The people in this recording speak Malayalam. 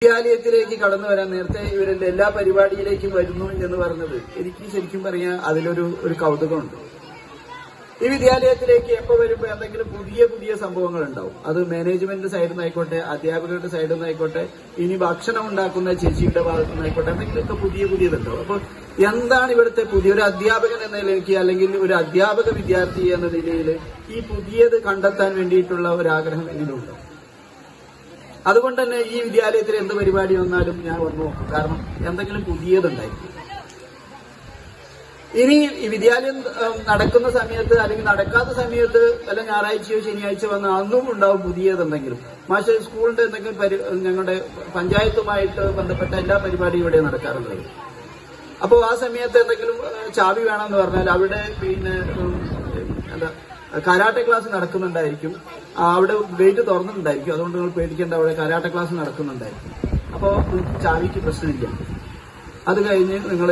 വിദ്യാലയത്തിലേക്ക് കടന്നു വരാൻ നേരത്തെ ഇവരുടെ എല്ലാ പരിപാടിയിലേക്കും വരുന്നു എന്ന് പറഞ്ഞത് എനിക്ക് ശരിക്കും പറയാൻ അതിലൊരു കൗതുകമുണ്ട്. ഈ വിദ്യാലയത്തിലേക്ക് എപ്പോൾ വരുമ്പോൾ എന്തെങ്കിലും പുതിയ പുതിയ സംഭവങ്ങൾ ഉണ്ടാവും. അത് മാനേജ്മെന്റ് സൈഡിൽ നിന്നായിക്കോട്ടെ, അധ്യാപകരുടെ സൈഡിൽ നിന്നായിക്കോട്ടെ, ഇനി ഭക്ഷണം ഉണ്ടാക്കുന്ന ചേച്ചിയുടെ ഭാഗത്തു നിന്നായിക്കോട്ടെ, എന്തെങ്കിലുമൊക്കെ പുതിയതുണ്ടാവും. അപ്പൊ എന്താണ് ഇവിടുത്തെ പുതിയൊരു അധ്യാപകൻ എന്ന നിലയ്ക്ക് അല്ലെങ്കിൽ ഒരു അധ്യാപക വിദ്യാർത്ഥി എന്ന നിലയിൽ ഈ പുതിയത് കണ്ടെത്താൻ വേണ്ടിയിട്ടുള്ള ഒരു ആഗ്രഹം ഇതിലുണ്ടോ? അതുകൊണ്ട് തന്നെ ഈ വിദ്യാലയത്തിൽ എന്ത് പരിപാടി വന്നാലും ഞാൻ വന്നു നോക്കും. കാരണം എന്തെങ്കിലും പുതിയതുണ്ടായിരിക്കും. ഇനി ഈ വിദ്യാലയം നടക്കുന്ന സമയത്ത് അല്ലെങ്കിൽ നടക്കാത്ത സമയത്ത് വല്ല ഞായറാഴ്ചയോ ശനിയാഴ്ച വന്ന് അന്നും ഉണ്ടാവും പുതിയതെന്തെങ്കിലും. മാഷ് സ്കൂളിന്റെ എന്തെങ്കിലും ഞങ്ങളുടെ പഞ്ചായത്തുമായിട്ട് ബന്ധപ്പെട്ട എല്ലാ പരിപാടിയും ഇവിടെ നടക്കാറുള്ളത്. അപ്പോൾ ആ സമയത്ത് എന്തെങ്കിലും ചാവി വേണമെന്ന് പറഞ്ഞാൽ അവിടെ എന്താ കരാട്ടെ ക്ലാസ് നടക്കുന്നുണ്ടായിരിക്കും. അവിടെ ഗേറ്റ് തുറന്നിട്ടുണ്ടായിരിക്കും. അതുകൊണ്ട് നിങ്ങൾ പേടിക്കേണ്ട, അവിടെ കരാട്ടെ ക്ലാസ് നടക്കുന്നുണ്ടായിരിക്കും. അപ്പോൾ ചാവിക്ക് പ്രശ്നമില്ല. അത് കഴിഞ്ഞ് നിങ്ങൾ